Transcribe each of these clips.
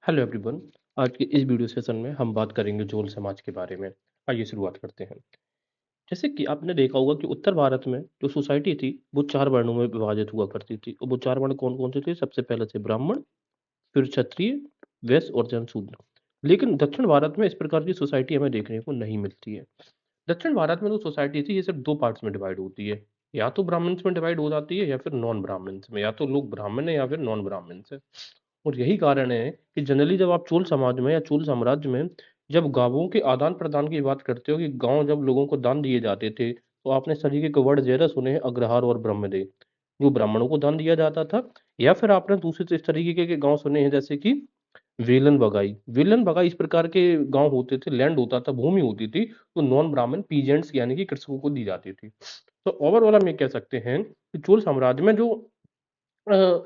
Hello everyone. आज के इस वीडियो सेशन में हम बात करेंगे चोल समाज के बारे में। आइए शुरुआत करते हैं। जैसे कि आपने देखा होगा कि उत्तर भारत में जो सोसाइटी थी वो 4 वर्णों में विभाजित हुआ करती थी और वो 4 वर्ण कौन-कौन से थे? सबसे पहले थे ब्राह्मण, फिर क्षत्रिय, वैश्य और जनशूद्र। लेकिन दक्षिण भारत में इस प्रकार की सोसाइटी हमें देखने को नहीं मिलती है। दक्षिण भारत में जो सोसाइटी थी ये सिर्फ़ 2 पार्ट्स में डिवाइड होती है। या तो ब्राह्मण्स में डिवाइड हो जाती है या फिर नॉन ब्राह्मण्स में। या तो लोग ब्राह्मण हैं या फिर नॉन ब्राह्मण्स हैं। और यही कारण है कि जनरली जब आप चोल समाज में या चोल साम्राज्य में जब गाँवों के आदान-प्रदान की बात करते हो कि गाँव जब लोगों को दान दिए जाते थे, तो आपने इस तरीके के वर्ड ज़्यादा सुने हैं अग्रहार और ब्रह्मदेय, जो ब्राह्मणों को दान दिया जाता था। या फिर आपने दूसरे इस तरीके के गाँव सुने हैं जैसे कि वेलन बगाई। वेलन बगाई इस प्रकार के गाँव होते थे, लैंड होता था, भूमि होती थी, तो नॉन ब्राह्मण पीजेंट्स यानी कि कृषकों को दी जाती थी। तो ओवरऑल हम ये कह सकते हैं कि चोल साम्राज्य में जो अ,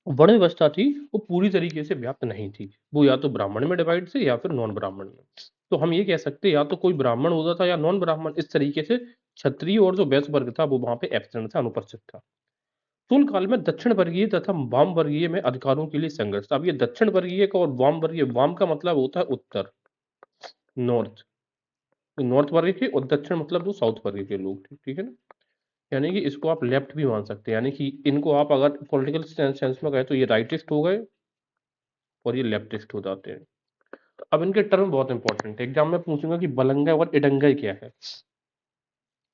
वर्ण व्यवस्था थी, वो पूरी तरीके से व्याप्त नहीं थी। वो या तो ब्राह्मण में डिवाइड थे या फिर नॉन ब्राह्मण में। तो हम ये कह सकते हैं या तो कोई ब्राह्मण होता था या नॉन ब्राह्मण, इस तरीके से क्षत्रिय और जो वैश्य वर्ग था वो वहाँ पे एब्सेंट था, अनुपस्थित था। चूल काल में दक्षिण वर्गीय तथा वाम वर्गीय में अधिकारों के लिए संघर्ष था। अब ये दक्षिण वर्गीय का और वाम वर्गीय, वाम का मतलब होता है उत्तर, नॉर्थ। तो नॉर्थ वर्ग के और दक्षिण मतलब जो साउथ वर्ग के लोग थे, ठीक है ना? यानी कि इसको आप लेफ्ट भी मान सकते हैं, यानी कि इनको आप अगर पॉलिटिकल सेंस में कहें तो ये राइटिस्ट हो गए और ये लेफ्टिस्ट हो जाते हैं। अब इनके टर्म बहुत इंपॉर्टेंट है, एग्जाम में पूछूंगा कि बलंगा और इडंगाई क्या है।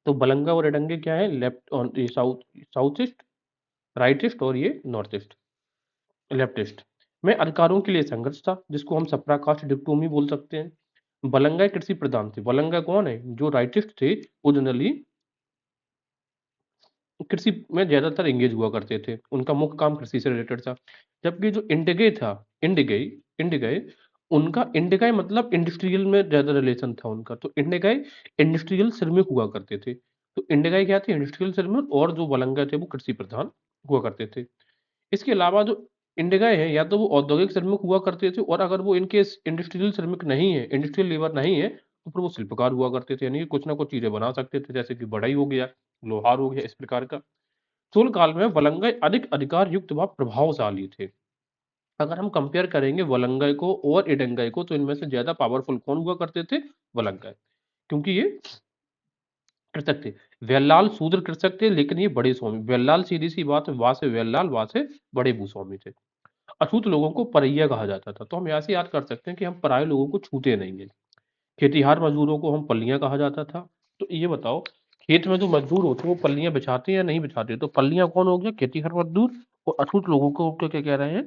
तो बलंगा और इडंगाई क्या है? लेफ्ट और ये south, south east, right east और ये नॉर्थ ईस्ट, लेफ्ट ईस्ट में अधिकारों के लिए संघर्ष था, जिसको हम सप्राकाष्ठ डिक्टोमी बोल सकते हैं। बलंगा कृषि प्रधान थे। बलंगा कौन है? जो राइटिस्ट थे, वो जनरली कृषि में ज्यादातर एंगेज हुआ करते थे, उनका मुख्य काम कृषि से रिलेटेड था। जबकि जो इंडिगे था, इंडिगई, इंडिगई, उनका इंडिगाई मतलब इंडस्ट्रियल में ज्यादा रिलेशन था उनका। तो इंडिगाई इंडस्ट्रियल श्रमिक हुआ करते थे। तो इंडिगाई क्या थे? इंडस्ट्रियल श्रमिक। और जो वलंगा थे वो कृषि प्रधान हुआ करते थे। इसके अलावा जो इंडिगाई है या तो वो औद्योगिक श्रमिक हुआ करते थे, और अगर वो इनके इंडस्ट्रियल श्रमिक नहीं है, इंडस्ट्रियल लेबर नहीं है, तो फिर वो शिल्पकार हुआ करते थे, यानी कि कुछ ना कुछ चीजें बना सकते थे, जैसे कि बढ़ई हो गया, लोहार हो गया, इस प्रकार का। चोल काल में वलंगई अधिक अधिकार युक्त व प्रभावशाली थे। अगर हम कंपेयर करेंगे वलंगई को और इडंगाई को, तो इनमें से ज्यादा पावरफुल कौन हुआ करते थे? वलंगई, क्योंकि ये कृषक थे। वेल्लाल शूद्र कृषक थे, लेकिन ये बड़े स्वामी। वेल्लाल सीधी सी बात है, वहां से वेल्लाल, वहां से बड़े भूस्वामी थे। अछूत लोगों को परैया कहा जाता था। तो हम यहाँ से याद कर सकते हैं कि हम पराये लोगों को छूते नहीं है। खेतिहार मजदूरों को हम पल्लियां कहा जाता था। तो ये बताओ, खेत में जो मजदूर होते हैं वो पल्लियां बिछाते हैं या नहीं बिछाते? तो पल्लियां कौन हो गया? खेतिहार मजदूर। और अछूत लोगों को क्या क्या कह रहे हैं?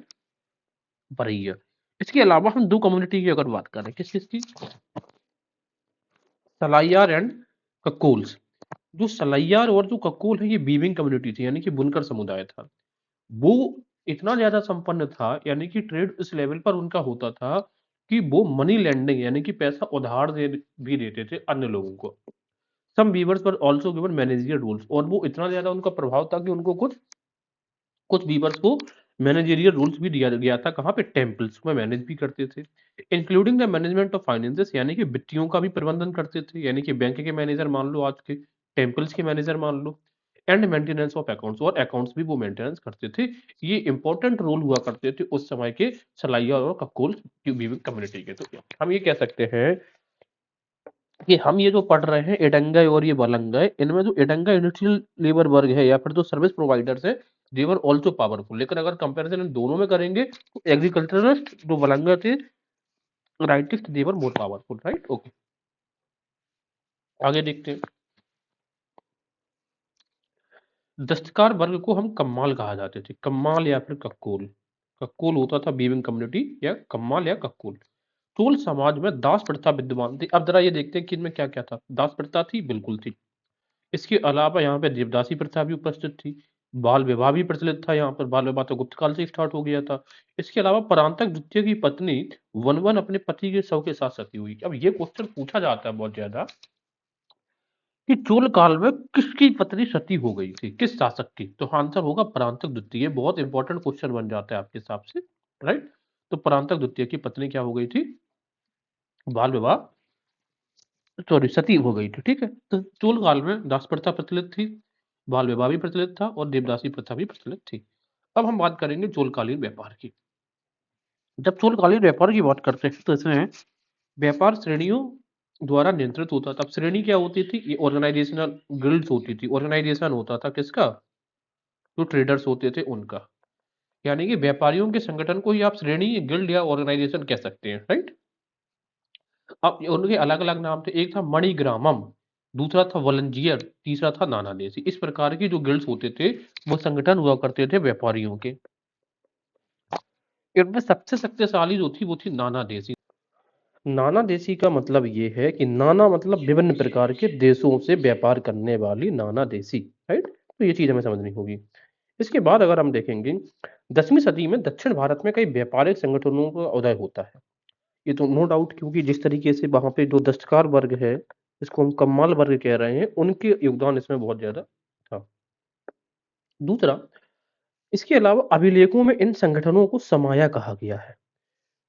परैया। इसके अलावा हम दो कम्युनिटी की अगर बात करें, किस किस की? सलाइयार एंड ककोल्स। जो सलाइयार और जो ककोल है, ये वीविंग कम्युनिटी थी, यानी कि बुनकर समुदाय था। वो इतना ज्यादा संपन्न था, यानी कि ट्रेड इस लेवल पर उनका होता था कि वो मनी लेंडिंग यानी कि पैसा उधार दे भी देते थे अन्य लोगों को। Some viewers were also given managerial rules. और वो इतना ज्यादा उनका प्रभाव था कि उनको कुछ कुछ वीवर्स को मैनेजरियल रूल्स भी दिया गया था। कहाँ पे? टेम्पल्स में मैनेज भी करते थे। Including the management of finances, यानी कि वित्तियों का भी प्रबंधन करते थे, यानी कि बैंक के मैनेजर मान लो आज के, टेम्पल्स के मैनेजर मान लो। एंड मेंटेनेंस ऑफ अकाउंट्स, और अकाउंट्स भी वो मेंटेनेंस करते थे। ये इंपॉर्टेंट रोल हुआ करते थे उस समय के सलाइया और ककोल की वीविंग कम्युनिटी के। तो हम ये कह सकते हैं कि हम ये जो पढ़ रहे हैं एडंगाई और ये वलंगाई, इनमें जो एडंगा इंडस्ट्रियल लेबर वर्ग है या फिर जो सर्विस प्रोवाइडर्स है, दे वर आल्सो पावरफुल। लेकिन अगर कंपैरिजन इन दोनों में करेंगे तो एग्रीकल्चरिस्ट जो वलंगा थे, राइटिस्ट, दे वर मोर पावरफुल, राइट? ओके, आगे देखते हैं। दस्तकार वर्ग को हम कम्माल कहा जाते थे, कम्माल या फिर कक्कोल। कक्कोल होता था बीविंग कम्युनिटी, या कम्माल या कक्कोल। चोल समाज में दास प्रथा विद्यमान थी। अब जरा ये देखते हैं कि इनमें क्या क्या था। दास प्रथा थी, बिल्कुल थी। इसके अलावा यहाँ पे देवदासी प्रथा भी उपस्थित थी। बाल विवाह भी प्रचलित था यहाँ पर। बाल विवाह तो गुप्त काल से स्टार्ट हो गया था। इसके अलावा परांतक द्वितीय की पत्नी वन वन अपने पति के शव के साथ सती हुई। अब ये क्वेश्चन पूछा जाता है बहुत ज्यादा कि चोल काल में किसकी पत्नी सती हो गई थी, किस शासक की? तो आंसर होगा परांतक द्वितीय। बहुत इंपॉर्टेंट क्वेश्चन बन जाता है आपके हिसाब से, राइट? तो परांतक द्वितीय की पत्नी क्या हो गई थी? बाल विवाह, सॉरी, सती हो गई थी, ठीक है। तो चोल काल में दास प्रथा प्रचलित थी, बाल विवाह भी प्रचलित था और देवदासी प्रथा भी प्रचलित थी। अब हम बात करेंगे चोलकालीन व्यापार की। जब चोलकालीन व्यापार की बात करते हैं तो इसमें व्यापार श्रेणियों द्वारा नियंत्रित होता था। अब श्रेणी क्या होती थी? ये ऑर्गेनाइजेशनल गिल्ड्स होती थी। ऑर्गेनाइजेशन होता था किसका? जो ट्रेडर्स होते थे उनका। यानी कि व्यापारियों के संगठन को ही आप श्रेणी, गिल्ड या ऑर्गेनाइजेशन कह सकते हैं, राइट? अब उनके अलग-अलग नाम थे। एक था मणिग्रामम, दूसरा था वलंजियर, तीसरा था नानादेशी। इस प्रकार की जो गिल्ड्स होते थे, वो संगठन हुआ करते थे व्यापारियों के। इनमें सबसे शक्तिशाली जो थी वो थी नानादेशी। नानादेशी का मतलब ये है कि नाना मतलब विभिन्न प्रकार के देशों से व्यापार करने वाली नानादेशी, राइट? तो ये चीज हमें समझनी होगी। इसके बाद अगर हम देखेंगे 10वीं सदी में दक्षिण भारत में कई व्यापारिक संगठनों का उदय होता है। ये तो नो डाउट, क्योंकि जिस तरीके से वहां पे जो दस्तकार वर्ग है, इसको हम कम्माल वर्ग कह रहे हैं, उनके योगदान इसमें बहुत ज्यादा था। दूसरा, इसके अलावा अभिलेखों में इन संगठनों को समाया कहा गया है।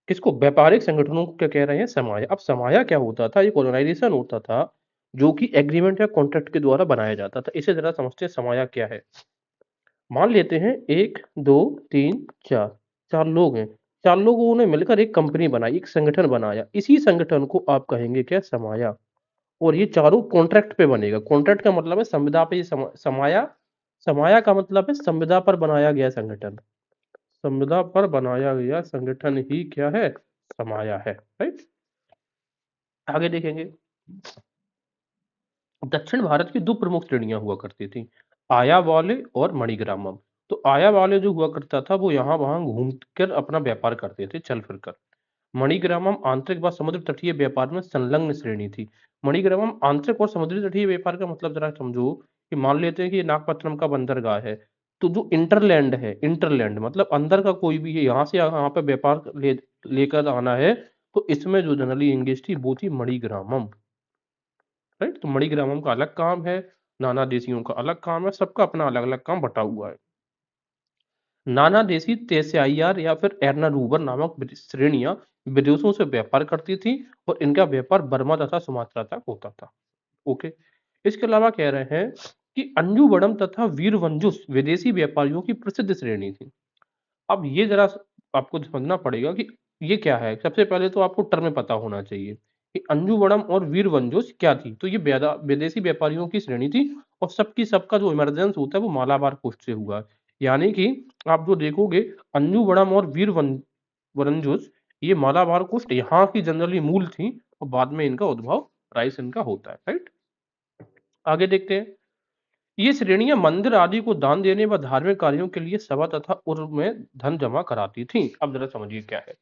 किसको? व्यापारिक संगठनों को क्या कह रहे हैं? समाया। अब समाया क्या होता था? एक ऑर्गेनाइजेशन होता था जो कि एग्रीमेंट या कॉन्ट्रैक्ट के द्वारा बनाया जाता था। इसे जरा समझते हैं समाया क्या है। मान लेते हैं 1, 2, 3, 4, 4 लोग हैं। 4 लोगों ने मिलकर एक कंपनी बनाई, एक संगठन बनाया। इसी संगठन को आप कहेंगे क्या? समाया। और ये चारों कॉन्ट्रैक्ट पे बनेगा। कॉन्ट्रैक्ट का मतलब है संविदा पे। ये समाया, समाया का मतलब है संविदा पर बनाया गया संगठन। संविदा पर बनाया गया संगठन ही क्या है? समाया है, राइट? आगे देखेंगे। दक्षिण भारत की दो प्रमुख श्रेणियां हुआ करती थी, आया वाले और मणिग्रामम। तो आया वाले जो हुआ करता था वो यहाँ वहां घूमकर अपना व्यापार करते थे, चल फिर कर। मणिग्रामम आंतरिक व समुद्र तटीय व्यापार में संलग्न श्रेणी थी। मणिग्रामम आंतरिक और समुद्री तटीय व्यापार का मतलब जरा समझो कि मान लेते हैं कि ये नागपत्तनम का बंदरगाह है। तो जो इंटरलैंड है, इंटरलैंड मतलब अंदर का कोई भी है, यहाँ से यहाँ पे व्यापार लेकर आना है, तो इसमें जो जनरली इंग्लिश थी वो थी मणिग्रामम, राइट? तो मणिग्रामम का अलग काम है, नाना देशियों का अलग काम है, सबका अपना अलग अलग काम बटा हुआ है। नाना देशी तेसियार या फिर एर्नारूबर नामक श्रेणियां विदेशों से व्यापार करती थी और इनका व्यापार बर्मा तथा सुमात्रा तक होता था। ओके। इसके अलावा कह रहे हैं कि अंजुवड़म तथा वीरवंजुस विदेशी व्यापारियों की प्रसिद्ध श्रेणी थी। अब ये जरा आपको समझना पड़ेगा कि ये क्या है। सबसे पहले तो आपको टर्म पता होना चाहिए कि अंजुवड़म और वीरवंजुस क्या थी। तो ये विदेशी व्यापारियों की श्रेणी थी और सबकी सबका जो इमरजेंस होता है वो मालाबार कोस्ट से हुआ है। यानी कि आप जो देखोगे, अंजुवड़म और वीरवंजुस ये मालाबार कोस्ट यहाँ की जनरली मूल थी और बाद में इनका उद्भव राइस इनका होता है, राइट? आगे देखते हैं। ये श्रेणियां मंदिर आदि को दान देने व धार्मिक कार्यों के लिए सभा तथा उर्व में धन जमा कराती थी। अब जरा समझिए क्या है।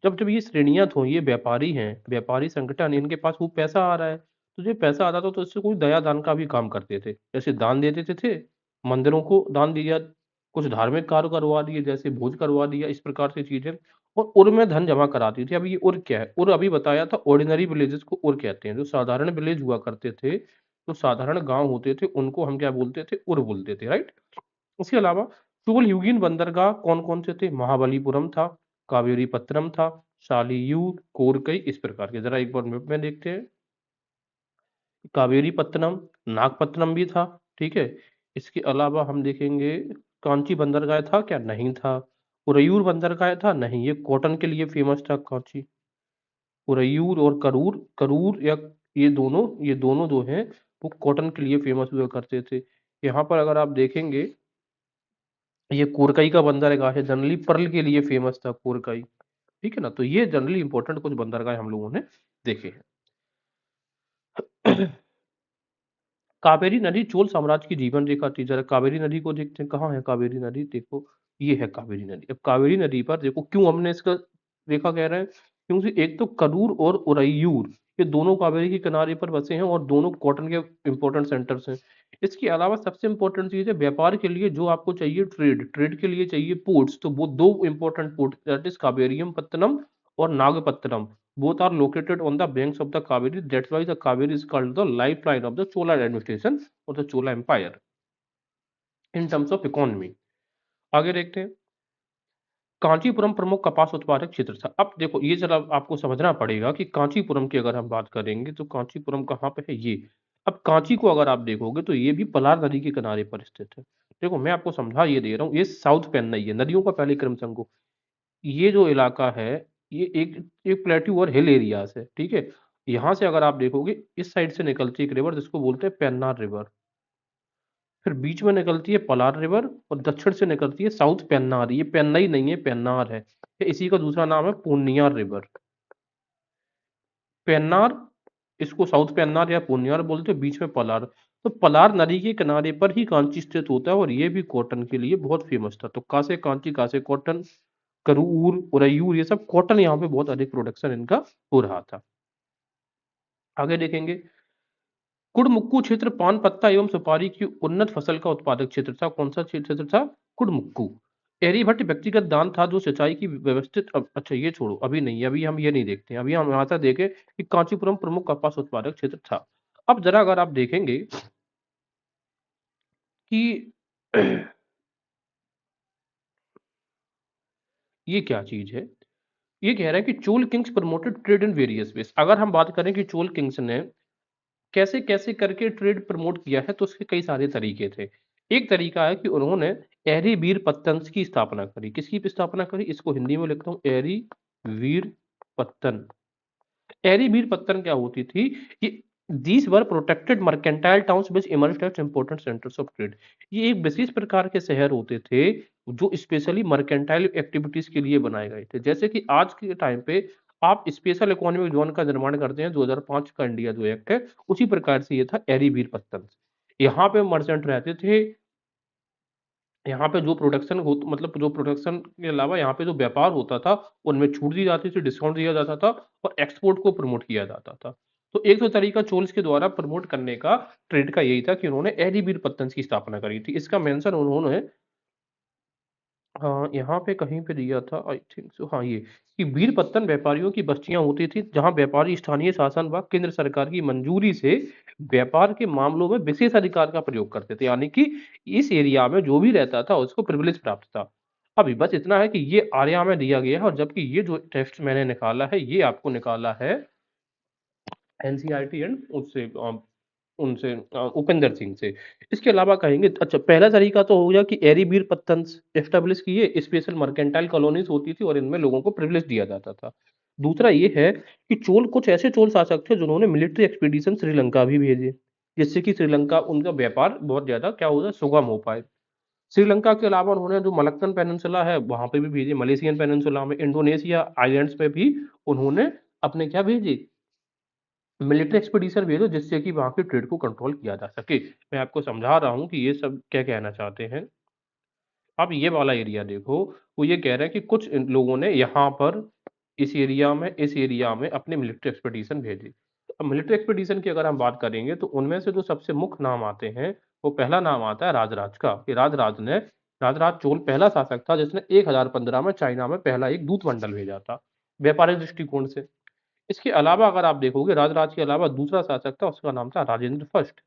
जब जब ये श्रेणियां थो, ये व्यापारी हैं, व्यापारी संगठन, इनके पास वो पैसा आ रहा है, तो जो पैसा आता था तो इससे कोई दया दान का भी काम करते थे। जैसे दान दे देते थे, मंदिरों को दान दिया, कुछ धार्मिक कार्य करवा दिए, जैसे भोज करवा दिया, इस प्रकार से चीजें। और उर में धन जमा कराती थी। अब ये उर क्या है? उर अभी बताया था, ऑर्डिनरी विलेजेस को उर कहते हैं। जो साधारण विलेज हुआ करते थे, जो साधारण गांव होते थे, उनको हम क्या बोलते थे? उर बोलते थे, राइट? इसके अलावा चोल युगीन बंदरगाह कौन कौन से थे? महाबलीपुरम था, कावेरीपत्तनम था, शालियूर, कोरकई, इस प्रकार के। जरा एक बार मैप में देखते हैं। कावेरीपत्तनम, नागपत्तनम भी था, ठीक है। इसके अलावा हम देखेंगे कांची बंदरगाह था क्या? नहीं था। उरयूर बंदरगाह था? नहीं। ये कॉटन के लिए फेमस था कांची। उरयूर और करूर, करूर या ये दोनों जो हैं वो कॉटन के लिए फेमस हुआ करते थे। यहाँ पर अगर आप देखेंगे, ये कोरकई का बंदरगाह है, जनरली पर्ल के लिए फेमस था कोरकई, ठीक है ना? तो ये जनरली इंपॉर्टेंट कुछ बंदरगाह हम लोगों ने देखे हैं। कावेरी नदी चोल साम्राज्य की जीवन रेखा थी। जरा कावेरी नदी को देखते हैं, कहाँ है कावेरी नदी? देखो, ये है कावेरी नदी। अब कावेरी नदी पर देखो, क्यों हमने इसका रेखा कह रहे हैं? क्योंकि एक तो करूर और उरैयूर, ये दोनों कावेरी के किनारे पर बसे हैं और दोनों कॉटन के इंपॉर्टेंट सेंटर्स हैं। इसके अलावा सबसे इंपॉर्टेंट चीज है व्यापार के लिए जो आपको चाहिए, ट्रेड, ट्रेड के लिए चाहिए पोर्ट्स। तो वो दो इंपॉर्टेंट पोर्ट, दैट इज कावेरियम पत्तनम और नागपत्तनम। Both are located on the banks of the Kaveri. That's why the Kaveri is called the lifeline of the Chola administration or the Chola Empire in terms of economy. आगे देखते हैं। कांचीपुरम प्रमुख कपास उत्पादक क्षेत्र था। अब देखो, ये जरा आपको समझना पड़ेगा कि कांचीपुरम की अगर हम बात करेंगे तो कांचीपुरम कहाँ पे है? ये। अब कांची को अगर आप देखोगे तो ये भी पलार नदी के किनारे पर स्थित है। देखो मैं आपको समझा ये दे रहा हूँ, ये साउथ पेन्नई है, नदियों का पहले क्रम संगो। ये जो इलाका है, ये एक प्लेट्यू और हिल एरियाज है, ठीक है। यहाँ से अगर आप देखोगे, इस साइड से निकलती है एक रिवर जिसको बोलते हैं पेन्नार रिवर, फिर बीच में निकलती है पलार रिवर, और दक्षिण से निकलती है साउथ पेन्नार। ये पेन्नई नहीं है, पेन्नार है। इसी का दूसरा नाम है पूर्नियार रिवर। पेन्नार, इसको साउथ पेन्नार या पूर्नियार बोलते हैं, बीच में पलार। तो पलार नदी के किनारे पर ही कांची स्थित होता है, और ये भी कॉटन के लिए बहुत फेमस था। तो कासे कांची, कासे कॉटन, करूर, उरैयूर, ये सब कॉटन यहाँ पे बहुत अधिक प्रोडक्शन इनका हो रहा था। आगे देखेंगे, कुड़मुक्कू क्षेत्र पान पत्ता एवं सुपारी की उन्नत फसल का उत्पादक क्षेत्र था। कौन सा क्षेत्र था? कुड़मुक्कू। एरीभट्ट व्यक्तिगत दान था जो सिंचाई की व्यवस्थित अच्छा ये छोड़ो, अभी नहीं, अभी हम ये नहीं देखते हैं। अभी हम यहाँ तक देखें कि कांचीपुरम प्रमुख कपास उत्पादक क्षेत्र था। अब जरा अगर आप देखेंगे कि ये क्या चीज है, ये कह रहा है कि Chola Kings promoted trade in various ways. अगर हम बात करें कि चोल किंग्स ने कैसे कैसे करके ट्रेड प्रमोट किया है, तो उसके कई सारे तरीके थे। एक तरीका है कि उन्होंने एरी वीर पत्तन की स्थापना करी। किसकी स्थापना करी? इसको हिंदी में लिखता हूँ, एरी वीर पत्तन। एरी वीर पत्तन क्या होती थी कि these were protected mercantile towns which emerged as important centres of trade. ये एक विशेष प्रकार के शहर होते थे जो स्पेशली मर्केंटाइल एक्टिविटीज के लिए बनाए गए थे। जैसे कि आज के टाइम पे आप स्पेशल इकोनॉमिक जोन का निर्माण करते हैं, 2005 का इंडिया जो एक्ट है, उसी प्रकार से ये था एरी वीर पत्तन। यहाँ पे मर्चेंट रहते थे। यहाँ पे जो प्रोडक्शन हो, मतलब जो प्रोडक्शन के अलावा यहाँ पे जो व्यापार होता था, उनमें छूट दी जाती थी, डिस्काउंट दिया जाता था, और एक्सपोर्ट को प्रमोट किया जाता था। तो एक तो तरीका चोल्स के द्वारा प्रमोट करने का, ट्रेड का, यही था कि उन्होंने एडी बीर पत्तन की स्थापना करी थी। इसका मेंशन उन्होंने हाँ, यहाँ पे कहीं पे दिया था, आई थिंक सो, हाँ, ये कि वीरपत्तन व्यापारियों की बस्तियां होती थी जहां व्यापारी स्थानीय शासन व केंद्र सरकार की मंजूरी से व्यापार के मामलों में विशेष अधिकार का प्रयोग करते थे। यानी कि इस एरिया में जो भी रहता था उसको प्रिविलेज प्राप्त था। अभी बस इतना है कि ये आर्या में दिया गया है, और जबकि ये जो टेक्स्ट मैंने निकाला है, ये आपको निकाला है एनसीईआरटी एंड उससे उनसे उपेंद्र सिंह से। इसके अलावा कहेंगे, अच्छा, पहला तरीका तो हो गया कि एरी बीर पत्तन एस्टेब्लिश किए, स्पेशल मर्केंटाइल कॉलोनीज होती थी और इनमें लोगों को प्रिविलेज दिया जाता था। दूसरा ये है कि चोल, कुछ ऐसे चोल शासक थे जिन्होंने मिलिट्री एक्सपीडिशन श्रीलंका भी भेजे, जिससे कि श्रीलंका, उनका व्यापार बहुत ज्यादा क्या होगा, सुगम हो पाए। श्रीलंका के अलावा उन्होंने जो मलक्कन पेनिनसुला है वहां पे भी भेजे, मलेशियन पेनिनसुला में, इंडोनेशिया आइलैंड्स पे भी उन्होंने अपने क्या भेजे, मिलिट्री एक्सपीडिशन भेजो, जिससे कि वहां के ट्रेड को कंट्रोल किया जा सके। मैं आपको समझा रहा हूँ कि ये सब क्या कहना चाहते हैं। अब ये वाला एरिया देखो, वो ये कह रहे हैं कि कुछ लोगों ने यहाँ पर इस एरिया में अपने मिलिट्री एक्सपीडिशन भेजी। अब मिलिट्री एक्सपीडिशन की अगर हम बात करेंगे तो उनमें से जो सबसे मुख्य नाम आते हैं, वो पहला नाम आता है राजराज का। कि राजराज चोल पहला शासक था जिसने 1015 में चाइना में पहला एक दूत मंडल भेजा था, व्यापारिक दृष्टिकोण से। इसके अलावा अगर आप देखोगे, राजराज के अलावा दूसरा शासक था, उसका नाम था राजेंद्र फर्स्ट।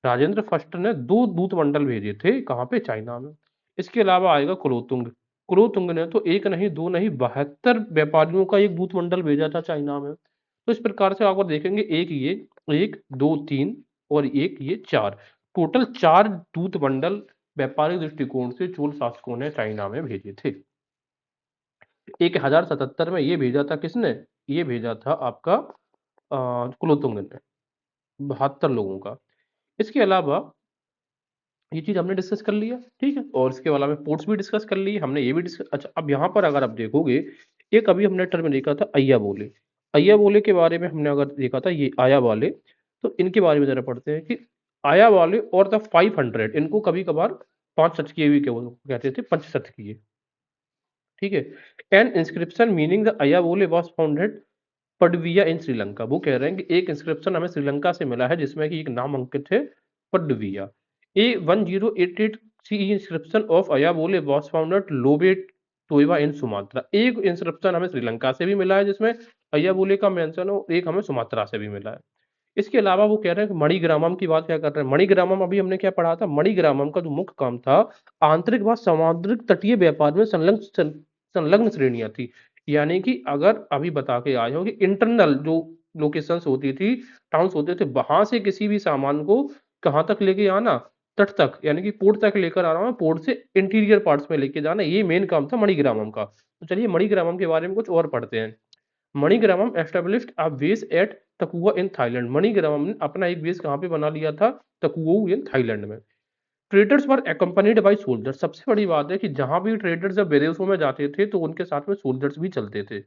राजेंद्र फर्स्ट ने 2 दूत मंडल भेजे थे, कहाँ पे? चाइना में। इसके अलावा आएगा कुलोतुंग। कुलोतुंग ने तो एक नहीं, दो नहीं, 72 व्यापारियों का एक दूत मंडल भेजा था चाइना में। तो इस प्रकार से अगर देखेंगे, एक ये, एक, दो, तीन, और एक ये, 4, टोटल 4 दूत मंडल व्यापारिक दृष्टिकोण से चोल शासकों ने चाइना में भेजे थे। 1077 में ये भेजा था किसने? ये भेजा था आपका कुलोतुंग ने, 72 लोगों का। इसके अलावा ये चीज हमने डिस्कस कर लिया, ठीक है, और इसके अलावा पोर्ट्स भी डिस्कस कर लिए हमने, ये भी डिस्कस। अच्छा, अब यहाँ पर अगर आप देखोगे, एक अभी हमने टर्म देखा था अय्या बोले। अय्या बोले के बारे में हमने अगर देखा था, ये आया वाले, तो इनके बारे में जरा पढ़ते हैं कि आया वाले और द 500, इनको कभी कभार 5 शतकीय भी कहते थे, पंच शतकीय, ठीक है। एन इंस्क्रिप्शन मीनिंग द अय्या बोले वॉज फाउंडेड पडविया इन श्रीलंका। वो कह रहे हैं कि एक इंस्क्रिप्शन हमें श्रीलंका से मिला है जिसमें कि एक नाम अंकित है, Padaviya. A 1088 C inscription of Ayyavole was found at Lobu Tua in Sumatra. एक इंस्क्रिप्शन हमें श्रीलंका से भी मिला है जिसमें अयाबोले का मेंशन हो, एक हमें सुमात्रा से भी मिला है। इसके अलावा वो कह रहे हैं कि मणिग्रामम की बात क्या कर रहे हैं। मणिग्रामम अभी हमने क्या पढ़ा था, मणिग्रामम का जो मुख्य काम था, आंतरिक व सामुद्रिक तटीय व्यापार में संलग्न श्रेणियां थी। यानी कि अगर अभी बता के आए हो कि इंटरनल जो लोकेशंस होती थी, टाउन्स होते थे, वहां से किसी भी सामान को कहाँ तक लेके आना, तट तक यानी कि पोर्ट तक लेकर आ रहा हूँ, पोर्ट से इंटीरियर पार्ट्स में लेके जाना, ये मेन काम था मणिग्रामम का। तो चलिए मणिग्रामम के बारे में कुछ और पढ़ते हैं। Manigramam established a base at Takua in Thailand. Manigramam ने अपना एक बेस कहाँ पे बना लिया था? तकुओ इन थाईलैंड में। Traders were accompanied by soldiers. सबसे बड़ी बात है कि जहाँ भी ट्रेडर्स जब विदेशों में जाते थे तो उनके साथ में सोल्जर्स भी चलते थे।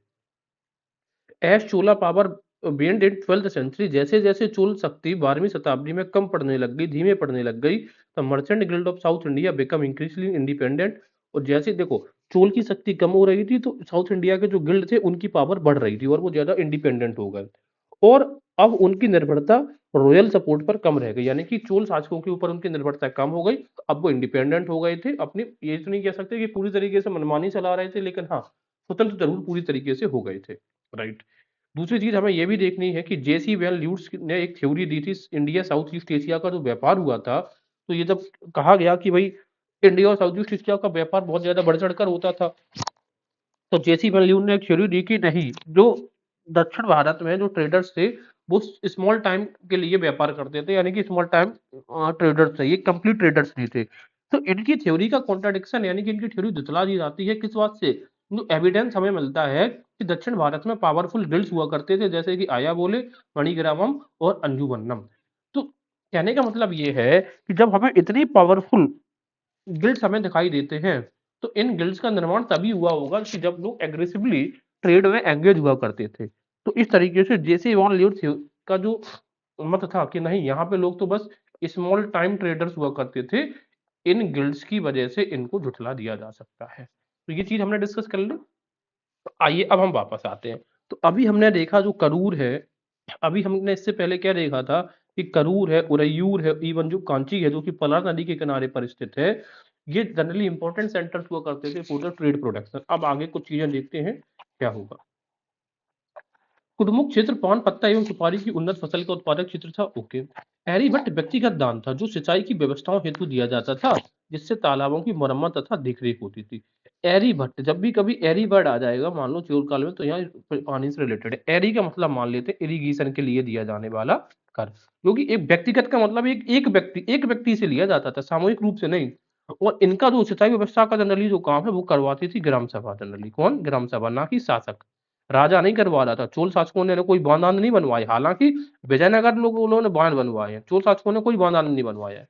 एज चोला पावर वेंड इन 12th सेंचुरी, जैसे-जैसे चोल शक्ति 12वीं शताब्दी में कम पड़ने लग गई, धीमे पड़ने लग गई, तो merchant guild of south India become increasingly independent. और जैसे देखो चोल की शक्ति कम हो रही थी तो साउथ इंडिया के जो गिल्ड थे उनकी पावर बढ़ रही थी और वो ज़्यादा इंडिपेंडेंट हो गए। और अब उनकी निर्भरता रॉयल सपोर्ट पर कम रह गई, यानी कि चोल शासकों के ऊपर उनकी निर्भरता कम हो गई। अब वो इंडिपेंडेंट हो गए थे, अपनी ये तो नहीं कह सकते कि पूरी तरीके से मनमानी चला रहे थे, लेकिन हाँ, स्वतंत्र ज़रूर पूरी तरीके से हो गए थे। राइट। दूसरी चीज़ हमें ये भी देखनी है कि जेसी वेल ल्यूट्स ने एक थ्योरी दी थी इंडिया साउथ ईस्ट एशिया का जो व्यापार हुआ था, तो ये जब कहा गया कि भई इंडिया और साउथ ईस्ट एशिया का व्यापार बहुत ज़्यादा बढ़-चढ़ कर होता था, तो जेसी वेल ल्यू ने एक थ्योरी दी कि नहीं, जो दक्षिण भारत में जो ट्रेडर्स थे, वो स्मॉल टाइम के लिए व्यापार करते थे, यानी कि स्मॉल टाइम ट्रेडर्स थे, ये कंप्लीट ट्रेडर्स नहीं थे। तो इनकी थ्योरी का कॉन्ट्रडिक्शन यानी कि इनकी थ्योरी जुटला दी जाती है किस बात से? जो एविडेंस हमें मिलता है कि दक्षिण भारत में पावरफुल गिल्ड्स हुआ करते थे, जैसे कि आया बोले, मणिग्रामम और अंजुमन्नम। तो कहने का मतलब ये है कि जब हमें इतनी पावरफुल गिल्ड्स हमें दिखाई देते हैं, तो इन गिल्ड्स का निर्माण तभी हुआ होगा कि जब लोग एग्रेसिवली ट्रेड में एंगेज हुआ करते थे। तो इस तरीके से जेसी वॉन ल्यूट्स का जो मत था कि नहीं, यहाँ पे लोग तो बस स्मॉल टाइम ट्रेडर्स हुआ करते थे, इन गिल्ड्स की वजह से इनको झुठला दिया जा सकता है। तो ये चीज़ हमने डिस्कस कर ली। तो आइए अब हम वापस आते हैं। तो अभी हमने देखा जो करूर है, अभी हमने इससे पहले क्या देखा था कि करूर है, उरैयूर है, इवन जो कांची है जो कि पलार नदी के किनारे पर स्थित है, ये जनरली इंपॉर्टेंट सेंटर्स हुआ करते थे फॉर द ट्रेड प्रोडक्शन। अब आगे कुछ चीजें देखते हैं क्या होगा। कुडमुख क्षेत्र पान पत्ता एवं सुपारी की उन्नत फसल का उत्पादक क्षेत्र था। ओके। एरीभट्ट व्यक्तिगत दान था जो सिंचाई की व्यवस्थाओं हेतु दिया जाता था, जिससे तालाबों की मरम्मत तथा देखरेख होती थी। एरीभट्ट, जब भी कभी एरी वर्ड आ जाएगा मान लो चोल काल में, तो यहाँ पानी से रिलेटेड है। एरी का मतलब मान लेते हैं इरिगेशन के लिए दिया जाने वाला कर, क्योंकि एक व्यक्तिगत का मतलब एक व्यक्ति से लिया जाता था, सामूहिक रूप से नहीं। और इनका जो सिंचाई व्यवस्था का जनरली जो काम है वो करवाती थी ग्राम सभा। जनरली कौन? ग्राम सभा, ना कि शासक। राजा नहीं करवा रहा था। चोल शासकों ने कोई बांध नहीं बनवाए, हालांकि विजयनगर लोग उन्होंने बांध बनवाए हैं, चोल शासकों ने कोई बांध नहीं बनवाया है।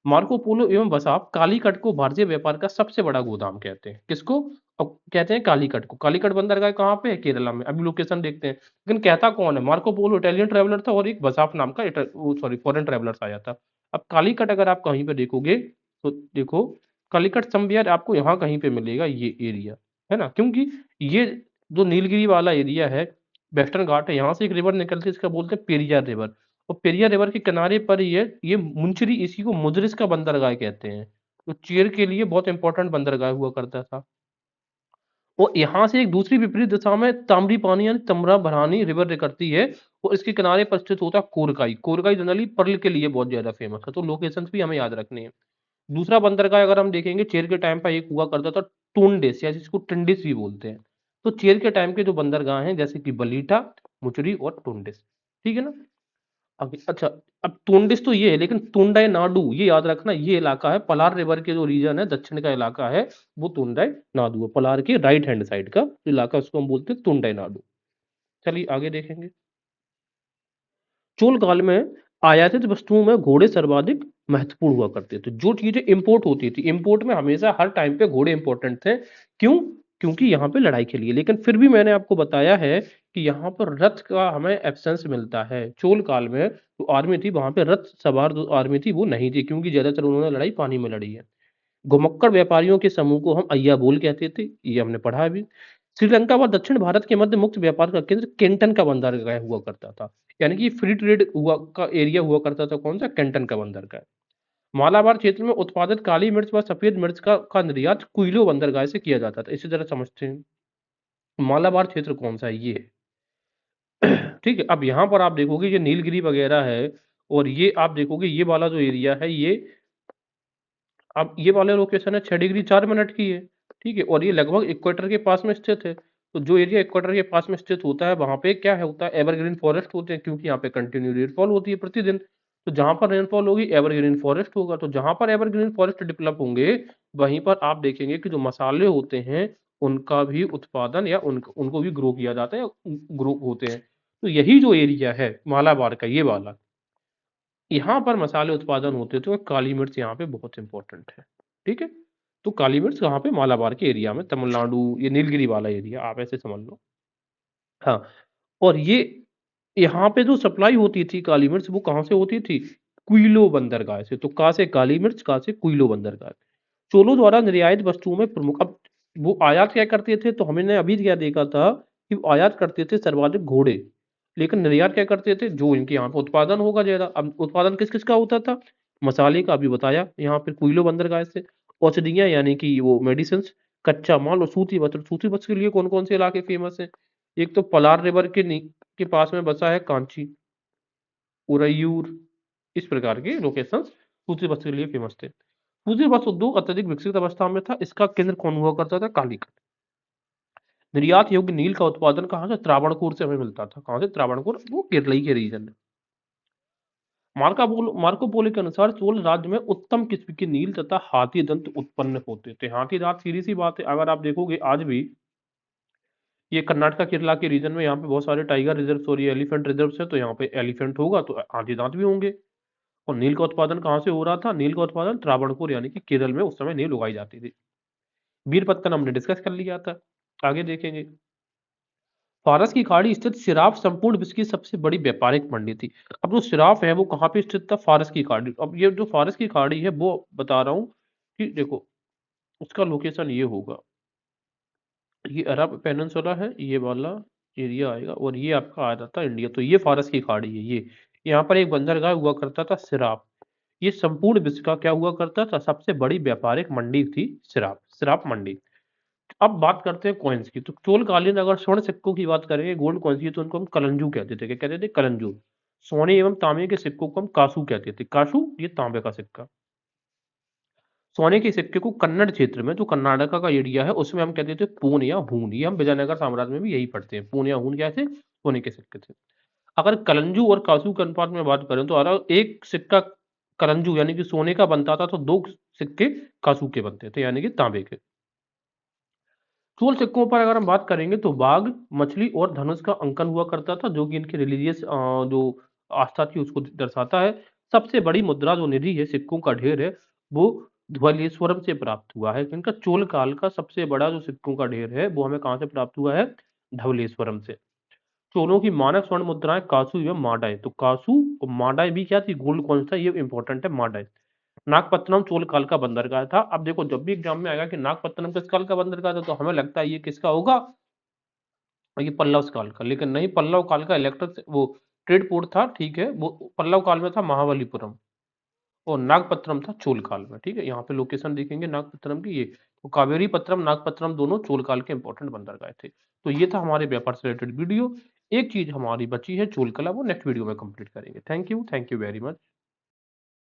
मार्को पोलो एवं बसाप कालीकट को भारतीय व्यापार का सबसे बड़ा गोदाम कहते हैं। किसको? अब कहते हैं कालीकट को। कालीकट बंदरगाह कहाँ पे है? केरला में। अभी लोकेशन देखते हैं। लेकिन कहता कौन है? मार्को पोलो इटालियन ट्रैवलर था और एक बसाप नाम का सॉरी फॉरेन ट्रैवलर्स आया था। अब कालीकट अगर आप कहीं पे देखोगे तो देखो, कालीकट समवेयर आपको यहाँ कहीं पे मिलेगा, ये एरिया है ना, क्योंकि ये जो नीलगिरी वाला एरिया है, वेस्टर्न घाट है, यहाँ से एक रिवर निकलती है, इसका बोलते हैं पेरियार रिवर। और पेरियार रिवर के किनारे पर ये मुंचरी, इसी को मुद्रिस का बंदरगाह कहते हैं। तो चीर के लिए बहुत इंपॉर्टेंट बंदरगाह हुआ करता था। और यहाँ से एक दूसरी विपरीत दिशा में ताम्री पानी यानी तम्राभरानी रिवर निकलती है और इसके किनारे पर स्थित होता है कोरकाई। कोरकाई जनरली पर्ल के लिए बहुत ज्यादा फेमस है, तो लोकेशंस भी हमें याद रखनी है। दूसरा बंदरगाह अगर हम देखेंगे, चेर के टाइम पर एक हुआ करता था टूंडिस, या जिसको टिंडिस भी बोलते हैं। तो चेर के टाइम के जो बंदरगाह हैं जैसे कि बलीटा, मुचरी और टूंडिस, ठीक है ना। अच्छा, अब टूंडिस तो ये है, लेकिन तुंडई नाडु ये याद रखना, ये इलाका है पलार रिवर के जो रीजन है, दक्षिण का इलाका है, वो तुंडई नाडु है। पलार के राइट हैंड साइड का इलाका, उसको हम बोलते हैं तुंडई नाडु। चलिए आगे देखेंगे। चोल काल में आयातित वस्तुओं में घोड़े सर्वाधिक महत्वपूर्ण हुआ करते थे। जो चीजें इंपोर्ट होती थी, इंपोर्ट में हमेशा हर टाइम पे घोड़े इंपॉर्टेंट थे। क्यों? क्योंकि यहाँ पे लड़ाई के लिए। लेकिन फिर भी मैंने आपको बताया है कि यहाँ पर रथ का हमें एब्सेंस मिलता है। चोल काल में जो आर्मी थी वहां पे रथ सवार जो आर्मी थी वो नहीं थी, क्योंकि ज्यादातर उन्होंने लड़ाई पानी में लड़ी है। घुमक्कड़ व्यापारियों के समूह को हम अय्या बोल कहते थे, ये हमने पढ़ा भी। श्रीलंका व दक्षिण भारत के मध्य मुक्त व्यापार का केंद्र केंटन का बंदरगाह हुआ करता था। यानी कि फ्री ट्रेड हुआ का एरिया हुआ करता था, कौन सा? केंटन का बंदरगाह। मालाबार क्षेत्र में उत्पादित काली मिर्च व सफेद मिर्च का निर्यात कुइलो बंदरगाह से किया जाता था। इसी तरह समझते हैं। मालाबार क्षेत्र कौन सा है? ये है। ठीक है। अब यहाँ पर आप देखोगे ये नीलगिरी वगैरह है, और ये आप देखोगे ये वाला जो एरिया है, ये अब ये वाला लोकेशन है 6 डिग्री 4 मिनट की है। ठीक है। और ये लगभग इक्वेटर के पास में स्थित है। तो जो एरिया इक्वेटर के पास में स्थित होता है वहां पे क्या है होता है? एवरग्रीन फॉरेस्ट होते हैं, क्योंकि यहाँ पे कंटिन्यू रेनफॉल होती है प्रतिदिन। तो जहाँ पर रेनफॉल होगी एवरग्रीन फॉरेस्ट होगा, तो जहाँ पर एवरग्रीन फॉरेस्ट डेवलप होंगे, वहीं पर आप देखेंगे कि जो मसाले होते हैं, उनका भी उत्पादन या उनको भी ग्रो किया जाता है या ग्रो होते हैं। तो यही जो एरिया है मालाबार का ये वाला, यहाँ पर मसाले उत्पादन होते हैं, तो काली मिर्च यहाँ पे बहुत इंपॉर्टेंट है, ठीक है? तो काली मिर्च यहाँ पे मालाबार के एरिया में, तमिलनाडु, ये नीलगिरी वाला एरिया आप ऐसे समझ लो। हाँ, और ये यहाँ पे जो सप्लाई होती थी काली मिर्च वो कहाँ से होती थी? क्विलो बंदरगाह से। तो कहाँ से काली मिर्च, कहाँ से? क्विलो बंदरगाह। चोलों द्वारा निर्यातित वस्तुओं में प्रमुख, अब वो आयात क्या करते थे, तो हमने अभी क्या देखा था कि वो आयात करते थे सर्वाधिक घोड़े, लेकिन निर्यात क्या करते थे, जो इनके यहाँ पे उत्पादन होगा ज्यादा। अब उत्पादन किस किस का होता था? मसाले का, अभी बताया यहाँ पे क्विलो बंदरगाह से। औषधियां यानी कि वो मेडिसिन, कच्चा माल और सूती वस्त्र। सूती वस्त्र के लिए कौन कौन से इलाके फेमस है? एक तो पलार रिवर के पास में बसा है कांची, उरैयूर, इस प्रकार के लोकेशन सूती वस्त्र के लिए फेमस थे। सूती वस्त्र उद्योग अत्यधिक विकसित अवस्था में था। इसका केंद्र कौन हुआ करता था? कालीकट। निर्यात योग्य नील का उत्पादन कहाँ से? त्रावणकोर से हमें मिलता था। कहाँ से? त्रावणकोर, वो केरल के रीजन है। मार्को पोलो के अनुसार चोल राज्य में उत्तम किस्म के नील तथा हाथी दंत उत्पन्न होते थे। हाथी दांत सीधी सी बात है, अगर आप देखोगे आज भी ये कर्नाटका केरला के रीजन में यहाँ पे बहुत सारे टाइगर रिजर्व और ये एलिफेंट रिजर्व है, तो यहाँ पे एलिफेंट होगा तो हाथी दांत भी होंगे। और नील का उत्पादन कहाँ से हो रहा था? नील का उत्पादन त्रावणकोर यानी कि केरल में उस समय नील उगाई जाती थी। बीरपत्तन हमने डिस्कस कर लिया था, आगे देखेंगे। फारस की खाड़ी स्थित सिराफ संपूर्ण विश्व की सबसे बड़ी व्यापारिक मंडी थी। अब जो सिराफ है वो कहाँ पे स्थित था? फारस की खाड़ी। अब ये जो फारस की खाड़ी है वो बता रहा हूँ कि देखो उसका लोकेशन ये होगा, ये अरब पेनिनसुला है, ये वाला एरिया आएगा और ये आपका आ जाता है इंडिया। तो ये फारस की खाड़ी है। ये यहाँ पर एक बंदरगाह हुआ करता था सिराप। ये संपूर्ण विश्व का क्या हुआ करता था? सबसे बड़ी व्यापारिक मंडी थी सिराप, सिराप मंडी। अब बात करते हैं कॉइन्स की। तो चोलकालीन अगर स्वर्ण सिक्कों की बात करेंगे, गोल्ड कॉइन्स की, तो उनको हम कलंजू कहते थे। क्या कहते थे? कलंजू। सोने एवं तांबे के सिक्कों को हम कासू कहते थे। कासू, ये तांबे का सिक्का। सोने के सिक्के को कन्नड़ क्षेत्र में, जो कर्नाटका का एरिया है, उसमें हम कहते थे पून या हून। ये हम विजयनगर साम्राज्य में भी यही पढ़ते हैं, पून या हून क्या थे? सोने के सिक्के थे। अगर कलंजू और कासू के अनुपात में बात करें तो अगर एक सिक्का कलंजू यानी कि सोने का बनता था, तो दो सिक्के कासू के बनते थे यानी कि तांबे के। चोल सिक्कों पर अगर हम बात करेंगे तो बाघ, मछली और धनुष का अंकन हुआ करता था, जो कि इनकी रिलीजियस जो आस्था थी उसको दर्शाता है। सबसे बड़ी मुद्रा जो निधि है, सिक्कों का ढेर है, वो धवलेश्वरम से प्राप्त हुआ है। इनका चोल काल का सबसे बड़ा जो सिक्कों का ढेर है वो हमें कहाँ से प्राप्त हुआ है? धवलेश्वरम से। चोलों की मानक स्वर्ण मुद्राएं कासू एवं माडाई। तो कासू और माडाई भी क्या थी? गोल्ड कॉइन था, ये इंपॉर्टेंट है माडाई। नागपत्तनम चोल काल का बंदरगाह था। अब देखो जब भी एग्जाम में आएगा कि नागपत्तनम किस काल का बंदरगाह था, तो हमें लगता है ये किसका होगा? ये पल्लव काल का, लेकिन नहीं, पल्लव काल का इलेक्ट्रिक वो ट्रेड पोर्ट था, ठीक है, वो पल्लव काल में था महाबलीपुरम। और नागपत्तनम था चोल काल में, ठीक है। यहाँ पे लोकेशन देखेंगे नागपत्तनम की, ये तो कावेरी पत्तनम, नागपत्तनम दोनों चोल काल के इंपॉर्टेंट बंदरगाह थे। तो ये था हमारे व्यापार से रिलेटेड वीडियो। एक चीज हमारी बची है चोल कला, वो नेक्स्ट वीडियो में कंप्लीट करेंगे। Thank you very much.